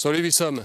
Salut Wissam.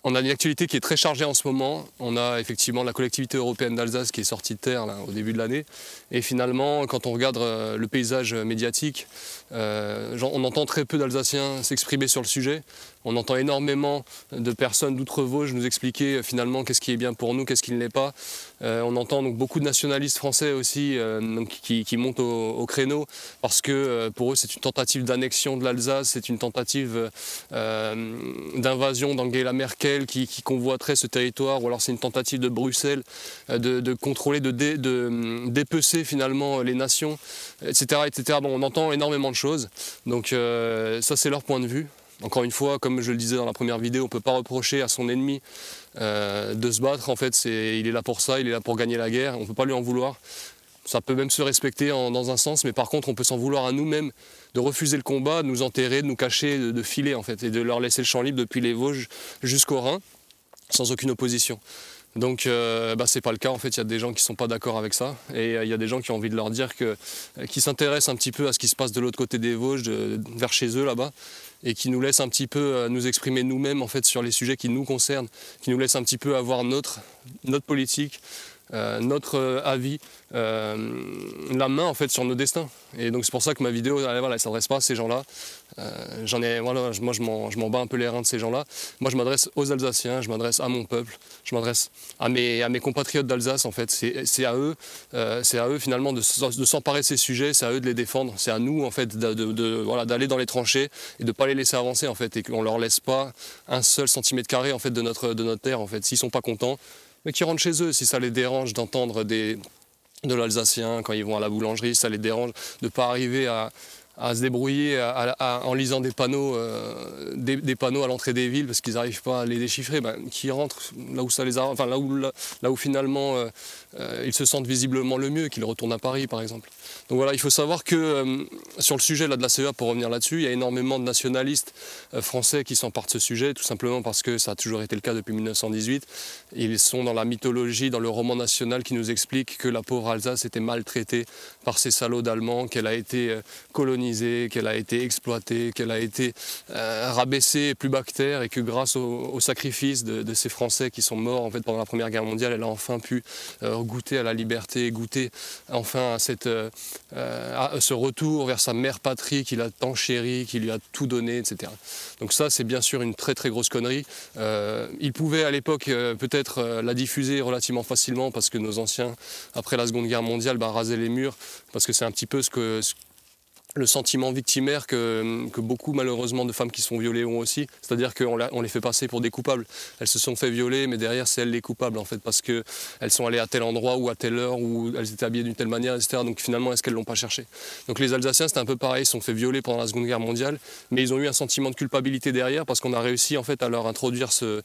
On a une actualité qui est très chargée en ce moment. On a effectivement la collectivité européenne d'Alsace qui est sortie de terre là, au début de l'année. Et finalement, quand on regarde le paysage médiatique, on entend très peu d'Alsaciens s'exprimer sur le sujet. On entend énormément de personnes d'outre-Vosges nous expliquer finalement qu'est-ce qui est bien pour nous, qu'est-ce qui ne l'est pas. On entend donc beaucoup de nationalistes français aussi qui montent au créneau parce que pour eux c'est une tentative d'annexion de l'Alsace, c'est une tentative d'invasion d'Angela Merkel qui convoiterait ce territoire, ou alors c'est une tentative de Bruxelles de contrôler, de dépecer finalement les nations, etc. etc. Bon, on entend énormément de choses, donc ça c'est leur point de vue. Encore une fois, comme je le disais dans la première vidéo, on ne peut pas reprocher à son ennemi de se battre. En fait, il est là pour ça, il est là pour gagner la guerre. On ne peut pas lui en vouloir. Ça peut même se respecter dans un sens, mais par contre, on peut s'en vouloir à nous-mêmes de refuser le combat, de nous enterrer, de nous cacher, de filer en fait, et de leur laisser le champ libre depuis les Vosges jusqu'au Rhin, sans aucune opposition. Donc c'est pas le cas, en fait, il y a des gens qui sont pas d'accord avec ça, et il y a des gens qui ont envie de leur dire qu'ils s'intéressent un petit peu à ce qui se passe de l'autre côté des Vosges, vers chez eux là-bas, et qui nous laissent un petit peu nous exprimer nous-mêmes en fait sur les sujets qui nous concernent, qui nous laissent un petit peu avoir notre politique, notre avis, la main en fait sur nos destins. Et donc c'est pour ça que ma vidéo, elle ne s'adresse pas à ces gens-là. Moi je m'en bats un peu les reins de ces gens-là. Moi je m'adresse aux Alsaciens, je m'adresse à mon peuple, je m'adresse à mes compatriotes d'Alsace en fait. C'est à eux finalement de s'emparer de ces sujets, c'est à eux de les défendre, c'est à nous en fait d'aller dans les tranchées et de ne pas les laisser avancer en fait, et qu'on ne leur laisse pas un seul centimètre carré en fait de notre terre en fait. S'ils ne sont pas contents, mais qu'ils rentrent chez eux. Si ça les dérange d'entendre de l'alsacien quand ils vont à la boulangerie, si ça les dérange de ne pas arriver à se débrouiller en lisant des panneaux à l'entrée des villes parce qu'ils n'arrivent pas à les déchiffrer, qui rentrent là où ça les arrange, enfin là où finalement ils se sentent visiblement le mieux, qu'ils retournent à Paris par exemple. Donc voilà, il faut savoir que sur le sujet là, de la CEA, pour revenir là-dessus, il y a énormément de nationalistes français qui s'emparent de ce sujet, tout simplement parce que ça a toujours été le cas depuis 1918. Ils sont dans la mythologie, dans le roman national qui nous explique que la pauvre Alsace était maltraitée par ces salauds d'Allemands, qu'elle a été colonisée, qu'elle a été exploitée, qu'elle a été rabaissée plus bas que terre, et que grâce au sacrifice de ces Français qui sont morts en fait, pendant la Première Guerre mondiale, elle a enfin pu goûter à la liberté, goûter enfin à ce retour vers sa mère patrie qui l'a tant chérie, qui lui a tout donné, etc. Donc ça, c'est bien sûr une très très grosse connerie. Ils pouvaient à l'époque peut-être la diffuser relativement facilement parce que nos anciens, après la Seconde Guerre mondiale, rasaient les murs, parce que c'est un petit peu le sentiment victimaire que beaucoup malheureusement de femmes qui sont violées ont aussi, c'est-à-dire qu'on les fait passer pour des coupables. Elles se sont fait violer, mais derrière c'est elles les coupables en fait, parce qu'elles sont allées à tel endroit ou à telle heure, ou elles étaient habillées d'une telle manière, etc. Donc finalement, est-ce qu'elles l'ont pas cherché? Donc les Alsaciens, c'était un peu pareil, ils se sont fait violer pendant la Seconde Guerre mondiale, mais ils ont eu un sentiment de culpabilité derrière, parce qu'on a réussi en fait à leur introduire ce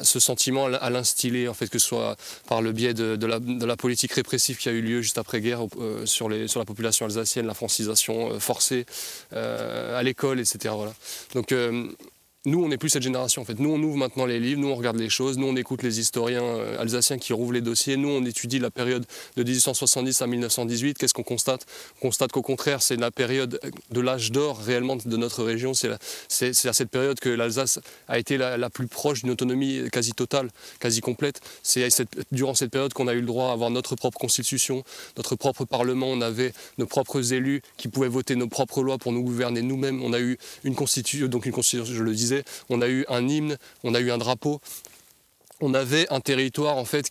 sentiment, à l'instiller en fait, que ce soit par le biais de la politique répressive qui a eu lieu juste après-guerre sur la population alsacienne, la francisation forcée à l'école, etc. Voilà. Donc nous, on n'est plus cette génération en fait. Nous, on ouvre maintenant les livres, nous, on regarde les choses, nous, on écoute les historiens alsaciens qui rouvrent les dossiers, nous, on étudie la période de 1870 à 1918. Qu'est-ce qu'on constate? On constate qu'au contraire, c'est la période de l'âge d'or réellement de notre région. C'est à cette période que l'Alsace a été la plus proche d'une autonomie quasi totale, quasi complète. C'est durant cette période qu'on a eu le droit à avoir notre propre constitution, notre propre parlement, on avait nos propres élus qui pouvaient voter nos propres lois pour nous gouverner nous-mêmes. On a eu une constitution, je le disais, on a eu un hymne, on a eu un drapeau. On avait un territoire en fait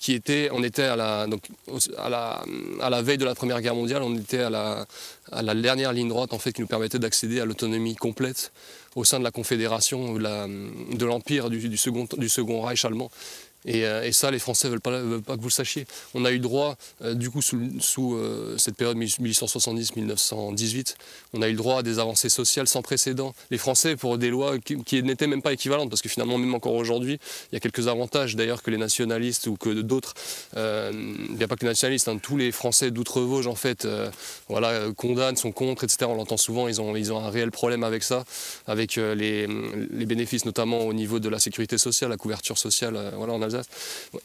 on était à la veille de la Première Guerre mondiale, on était à la dernière ligne droite en fait qui nous permettait d'accéder à l'autonomie complète au sein de la Confédération, de l'Empire du second Reich allemand. Et ça, les Français ne veulent pas que vous le sachiez. On a eu droit, du coup, sous cette période 1870-1918, on a eu le droit à des avancées sociales sans précédent. Les Français, pour des lois qui n'étaient même pas équivalentes, parce que finalement, même encore aujourd'hui, il y a quelques avantages d'ailleurs que les nationalistes ou que d'autres, il n'y a pas que les nationalistes, tous les Français d'outre-Vosges, en fait, condamnent, sont contre, etc. On l'entend souvent, ils ont un réel problème avec ça, avec les bénéfices, notamment au niveau de la sécurité sociale, la couverture sociale, en Alsace.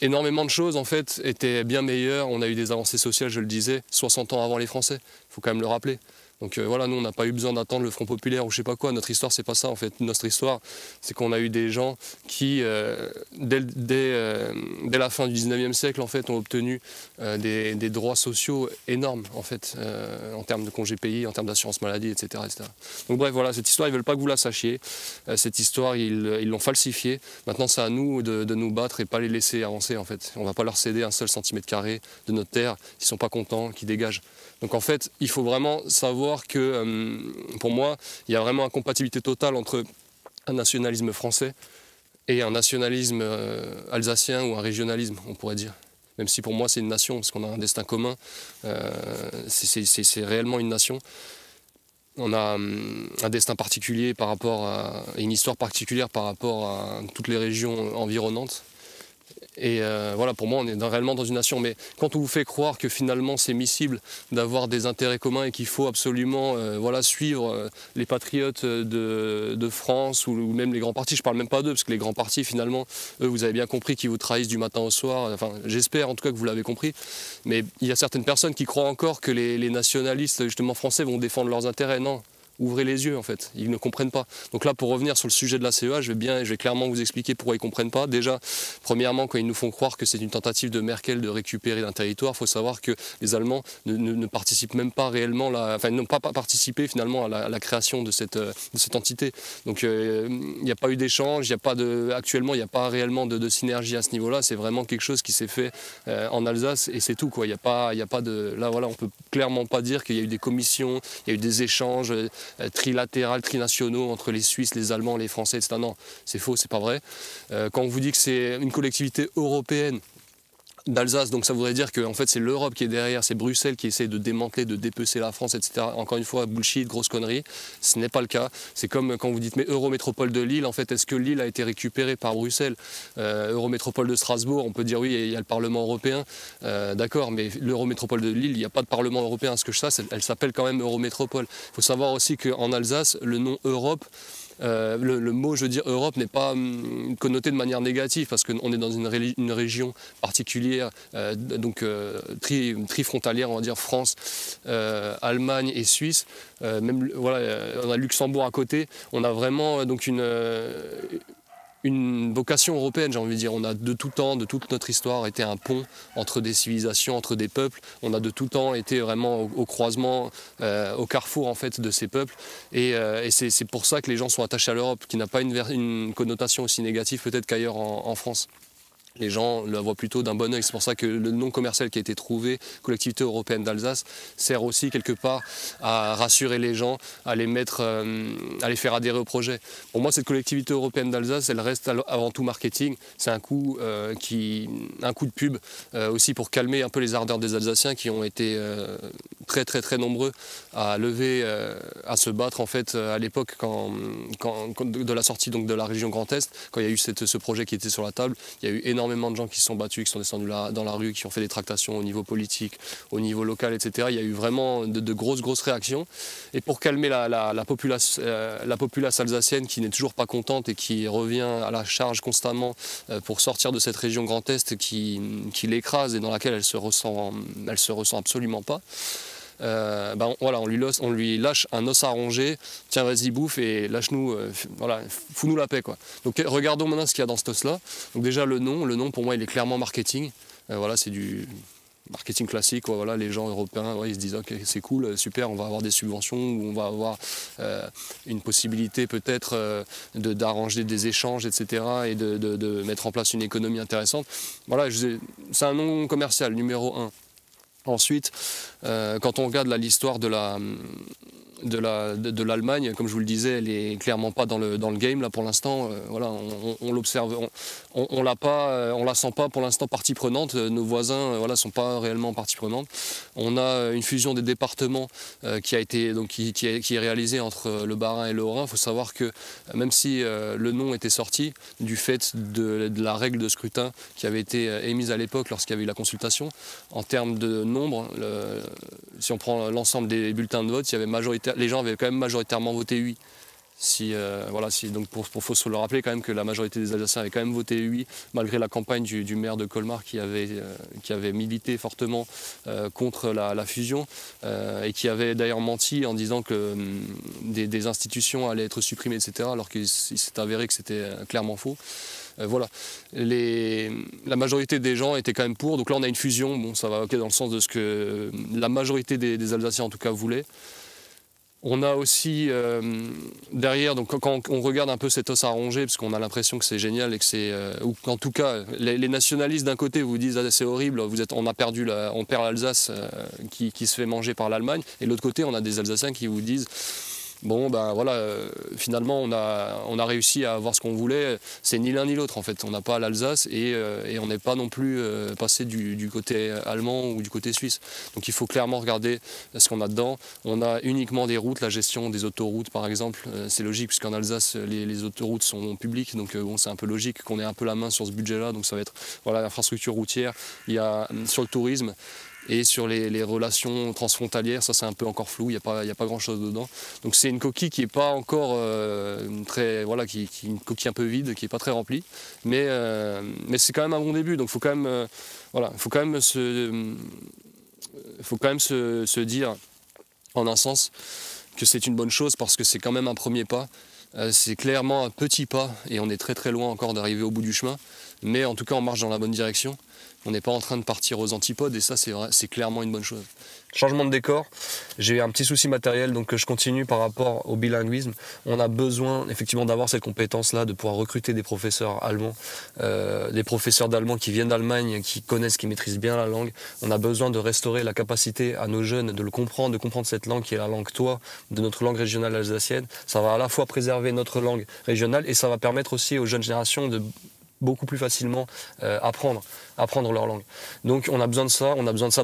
Énormément de choses en fait étaient bien meilleures. On a eu des avancées sociales, je le disais, 60 ans avant les Français, il faut quand même le rappeler. Donc voilà, nous on n'a pas eu besoin d'attendre le Front populaire ou je sais pas quoi. Notre histoire c'est pas ça en fait. Notre histoire c'est qu'on a eu des gens qui dès la fin du 19e siècle en fait ont obtenu des droits sociaux énormes en fait en termes de congés payés, en termes d'assurance maladie, etc., etc. Donc bref voilà, cette histoire ils veulent pas que vous la sachiez. Cette histoire ils l'ont falsifiée. Maintenant c'est à nous de nous battre et pas les laisser avancer en fait. On va pas leur céder un seul centimètre carré de notre terre. S'ils sont pas contents, qu'ils dégagent. Donc en fait, il faut vraiment savoir que, pour moi, il y a vraiment une incompatibilité totale entre un nationalisme français et un nationalisme alsacien ou un régionalisme, on pourrait dire. Même si pour moi c'est une nation, parce qu'on a un destin commun, c'est réellement une nation. On a un destin particulier par rapport à, et une histoire particulière par rapport à toutes les régions environnantes. Et voilà, pour moi, on est réellement dans une nation. Mais quand on vous fait croire que finalement c'est miscible d'avoir des intérêts communs et qu'il faut absolument voilà, suivre les patriotes de France ou même les grands partis, je ne parle même pas d'eux, parce que les grands partis, finalement, eux, vous avez bien compris qu'ils vous trahissent du matin au soir. Enfin, j'espère en tout cas que vous l'avez compris. Mais il y a certaines personnes qui croient encore que les nationalistes, justement français, vont défendre leurs intérêts. Non. Ouvrez les yeux en fait, ils ne comprennent pas. Donc là, pour revenir sur le sujet de la CEA, je vais clairement vous expliquer pourquoi ils ne comprennent pas. Déjà, premièrement, quand ils nous font croire que c'est une tentative de Merkel de récupérer un territoire, il faut savoir que les Allemands ne participent même pas réellement, enfin ils n'ont pas participé finalement à la création de cette entité. Donc il n'y a pas eu d'échange, actuellement il n'y a pas réellement de synergie à ce niveau-là, c'est vraiment quelque chose qui s'est fait en Alsace et c'est tout, quoi. Il y a pas de... Là voilà, on ne peut clairement pas dire qu'il y a eu des commissions, il y a eu des échanges trilatérales, trinationaux entre les Suisses, les Allemands, les Français, etc. Non, c'est faux, c'est pas vrai. Quand on vous dit que c'est une collectivité européenne d'Alsace, donc ça voudrait dire que en fait, c'est l'Europe qui est derrière, c'est Bruxelles qui essaie de démanteler, de dépecer la France, etc. Encore une fois, bullshit, grosse connerie, ce n'est pas le cas. C'est comme quand vous dites, mais Eurométropole de Lille, en fait, est-ce que Lille a été récupérée par Bruxelles? Eurométropole de Strasbourg, on peut dire oui, il y a le Parlement européen, d'accord, mais l'Eurométropole de Lille, il n'y a pas de Parlement européen, ce que je sais, elle s'appelle quand même Eurométropole. Il faut savoir aussi qu'en Alsace, le nom Europe, le mot, je veux dire, Europe n'est pas connoté de manière négative parce qu'on est dans une région particulière, donc trifrontalière, on va dire France, Allemagne et Suisse. Même voilà, on a Luxembourg à côté. On a vraiment donc une vocation européenne, j'ai envie de dire. On a de tout temps, de toute notre histoire, été un pont entre des civilisations, entre des peuples. On a de tout temps été vraiment au croisement, au carrefour en fait de ces peuples. Et c'est pour ça que les gens sont attachés à l'Europe, qui n'a pas une connotation aussi négative peut-être qu'ailleurs en France. Les gens la voient plutôt d'un bon oeil. C'est pour ça que le nom commercial qui a été trouvé, Collectivité européenne d'Alsace, sert aussi quelque part à rassurer les gens, à les faire adhérer au projet. Pour moi, cette Collectivité européenne d'Alsace, elle reste avant tout marketing. C'est un coup de pub aussi pour calmer un peu les ardeurs des Alsaciens qui ont été très nombreux à à se battre en fait à l'époque de la sortie donc, de la région Grand Est, quand il y a eu ce projet qui était sur la table. Il y a eu énormément de gens qui se sont battus, qui sont descendus dans la rue, qui ont fait des tractations au niveau politique, au niveau local, etc. Il y a eu vraiment de grosses réactions. Et pour calmer la populace alsacienne qui n'est toujours pas contente et qui revient à la charge constamment pour sortir de cette région Grand Est qui l'écrase et dans laquelle elle se ressent absolument pas. Voilà, on lui lâche un os à ronger, tiens vas-y bouffe et lâche-nous, voilà, fous-nous la paix quoi. Donc regardons maintenant ce qu'il y a dans cet os là. Donc déjà le nom pour moi il est clairement marketing, voilà, c'est du marketing classique, quoi, voilà, les gens européens ils se disent ok c'est cool, super, on va avoir des subventions ou on va avoir une possibilité peut-être d'arranger des échanges, etc. et de mettre en place une économie intéressante. Voilà, c'est un nom commercial numéro 1. Ensuite, quand on regarde l'histoire de l'Allemagne, comme je vous le disais, elle est clairement pas dans le game là pour l'instant. Voilà, on l'observe, on la sent pas pour l'instant partie prenante. Nos voisins, voilà, sont pas réellement partie prenante. On a une fusion des départements qui est réalisée entre le Bas-Rhin et le Haut-Rhin. Il faut savoir que même si le nom était sorti du fait de la règle de scrutin qui avait été émise à l'époque lorsqu'il y avait eu la consultation, en termes de nombre, si on prend l'ensemble des bulletins de vote, les gens avaient quand même majoritairement voté oui. Donc faut se le rappeler quand même que la majorité des Alsaciens avaient quand même voté oui, malgré la campagne du maire de Colmar qui avait milité fortement contre la fusion et qui avait d'ailleurs menti en disant que des institutions allaient être supprimées, etc., alors qu'il s'est avéré que c'était clairement faux. Voilà, la majorité des gens étaient quand même pour, donc là on a une fusion, bon ça va dans le sens de ce que la majorité des Alsaciens en tout cas voulaient. On a aussi derrière, donc quand on regarde un peu cet os à ronger, parce qu'on a l'impression que c'est génial et que c'est, ou qu'en tout cas les nationalistes d'un côté vous disent ah, c'est horrible, on perd l'Alsace qui se fait manger par l'Allemagne, et de l'autre côté on a des Alsaciens qui vous disent bon ben voilà, finalement on a réussi à avoir ce qu'on voulait, c'est ni l'un ni l'autre en fait, on n'a pas l'Alsace et on n'est pas non plus passé du côté allemand ou du côté suisse. Donc il faut clairement regarder ce qu'on a dedans. On a uniquement des routes, la gestion des autoroutes par exemple, c'est logique puisqu'en Alsace les autoroutes sont publiques, donc bon, c'est un peu logique qu'on ait un peu la main sur ce budget-là, donc ça va être voilà, l'infrastructure routière, il y a sur le tourisme. Et sur les relations transfrontalières, ça c'est un peu encore flou, il n'y a pas grand chose dedans. Donc c'est une coquille qui n'est pas encore qui est une coquille un peu vide, qui n'est pas très remplie. Mais c'est quand même un bon début, donc il faut quand même se dire en un sens que c'est une bonne chose parce que c'est quand même un premier pas. C'est clairement un petit pas et on est très très loin encore d'arriver au bout du chemin. Mais en tout cas on marche dans la bonne direction. On n'est pas en train de partir aux antipodes et ça c'est clairement une bonne chose. Changement de décor, j'ai un petit souci matériel donc je continue par rapport au bilinguisme. On a besoin effectivement d'avoir cette compétence-là, de pouvoir recruter des professeurs allemands, des professeurs d'allemand qui viennent d'Allemagne, qui connaissent, qui maîtrisent bien la langue. On a besoin de restaurer la capacité à nos jeunes de comprendre cette langue qui est la langue toit de notre langue régionale alsacienne. Ça va à la fois préserver notre langue régionale et ça va permettre aussi aux jeunes générations de beaucoup plus facilement apprendre leur langue. Donc on a besoin de ça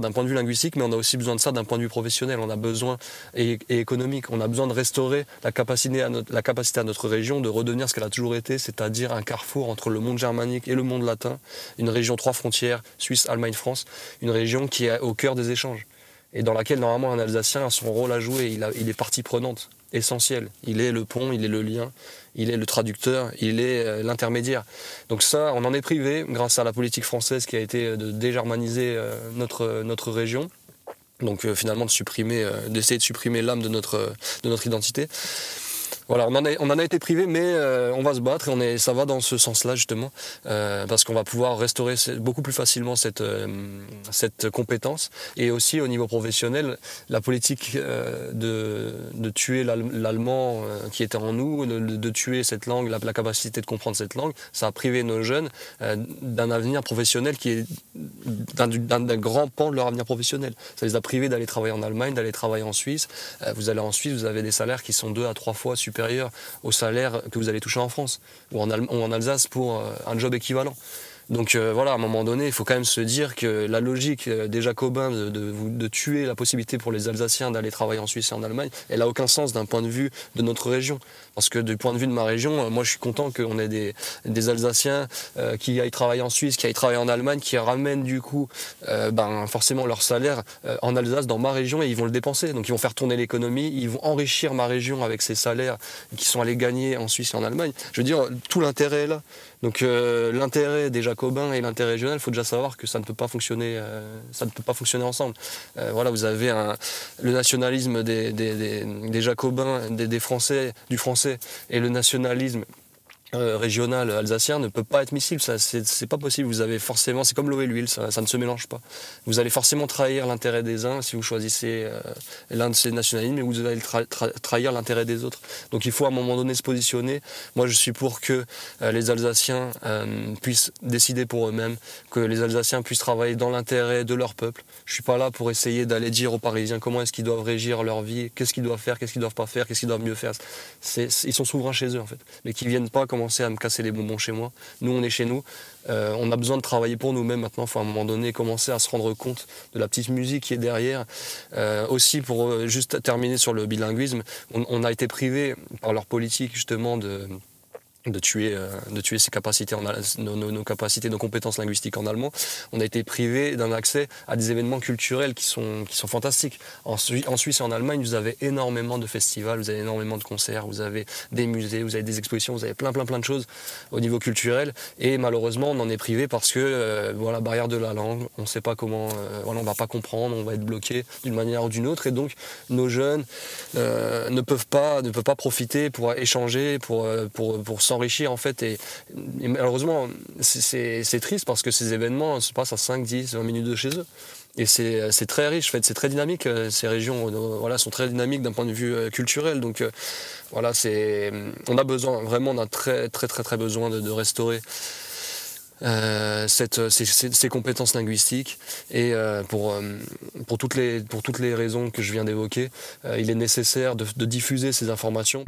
d'un point de vue linguistique, mais on a aussi besoin de ça d'un point de vue professionnel. On a besoin, et économique, on a besoin de restaurer la capacité à notre région de redevenir ce qu'elle a toujours été, c'est-à-dire un carrefour entre le monde germanique et le monde latin, une région 3 frontières, Suisse, Allemagne, France, une région qui est au cœur des échanges, et dans laquelle normalement un Alsacien a son rôle à jouer, il est partie prenante essentielle, il est le pont, il est le lien, il est le traducteur, il est l'intermédiaire. Donc ça, on en est privé grâce à la politique française qui a été de dégermaniser notre région. Donc finalement d'essayer de supprimer l'âme de notre identité. Voilà, on en a été privé, mais on va se battre et ça va dans ce sens-là justement, parce qu'on va pouvoir restaurer beaucoup plus facilement cette compétence. Et aussi au niveau professionnel, la politique de tuer l'allemand qui était en nous, de tuer cette langue, la capacité de comprendre cette langue, ça a privé nos jeunes d'un avenir professionnel qui est d'un grand pan de leur avenir professionnel. Ça les a privés d'aller travailler en Allemagne, d'aller travailler en Suisse. Vous allez en Suisse, vous avez des salaires qui sont 2 à 3 fois supérieurs au salaire que vous allez toucher en France ou en Alsace pour un job équivalent. Donc voilà, à un moment donné, il faut quand même se dire que la logique des Jacobins de tuer la possibilité pour les Alsaciens d'aller travailler en Suisse et en Allemagne, elle n'a aucun sens d'un point de vue de notre région. Parce que du point de vue de ma région, moi je suis content qu'on ait des Alsaciens qui aillent travailler en Suisse, qui aillent travailler en Allemagne, qui ramènent du coup forcément leur salaire en Alsace, dans ma région, et ils vont le dépenser. Donc ils vont faire tourner l'économie, ils vont enrichir ma région avec ces salaires qui sont allés gagner en Suisse et en Allemagne. Je veux dire, tout l'intérêt est là. Donc l'intérêt des Jacobins et l'intérêt régional, il faut déjà savoir que ça ne peut pas fonctionner ensemble. Voilà, vous avez le nationalisme des Jacobins, des Français, du français, et le nationalisme régional alsacien ne peut pas être miscible, c'est pas possible. Vous avez forcément, c'est comme l'eau et l'huile, ça ne se mélange pas. Vous allez forcément trahir l'intérêt des uns si vous choisissez l'un de ces nationalismes, et vous allez trahir l'intérêt des autres. Donc il faut à un moment donné se positionner. Moi je suis pour que les Alsaciens puissent décider pour eux-mêmes, que les Alsaciens puissent travailler dans l'intérêt de leur peuple. Je suis pas là pour essayer d'aller dire aux Parisiens comment est-ce qu'ils doivent régir leur vie, qu'est-ce qu'ils doivent faire, qu'est-ce qu'ils doivent pas faire, qu'est-ce qu'ils doivent mieux faire. Ils sont souverains chez eux en fait, mais qu'ils viennent pas commencer à me casser les bonbons chez moi. Nous, on est chez nous. On a besoin de travailler pour nous-mêmes maintenant. Il faut à un moment donné commencer à se rendre compte de la petite musique qui est derrière. Aussi, pour juste terminer sur le bilinguisme, on a été privé par leur politique justement de tuer ses capacités, nos capacités, nos compétences linguistiques en allemand. On a été privé d'un accès à des événements culturels qui sont fantastiques. En Suisse et en Allemagne, vous avez énormément de festivals, vous avez énormément de concerts, vous avez des musées, vous avez des expositions, vous avez plein de choses au niveau culturel. Et malheureusement, on en est privé parce que voilà, barrière de la langue, on ne sait pas comment, voilà, on ne va pas comprendre, on va être bloqué d'une manière ou d'une autre. Et donc, nos jeunes ne peuvent pas profiter pour échanger, pour s'enrichir en fait, et malheureusement c'est triste parce que ces événements se passent à 5, 10, 20 minutes de chez eux et c'est très riche, en fait, c'est très dynamique, ces régions voilà, sont très dynamiques d'un point de vue culturel, donc voilà, on a besoin, vraiment on a très besoin de restaurer ces compétences linguistiques et pour toutes les raisons que je viens d'évoquer, il est nécessaire de diffuser ces informations.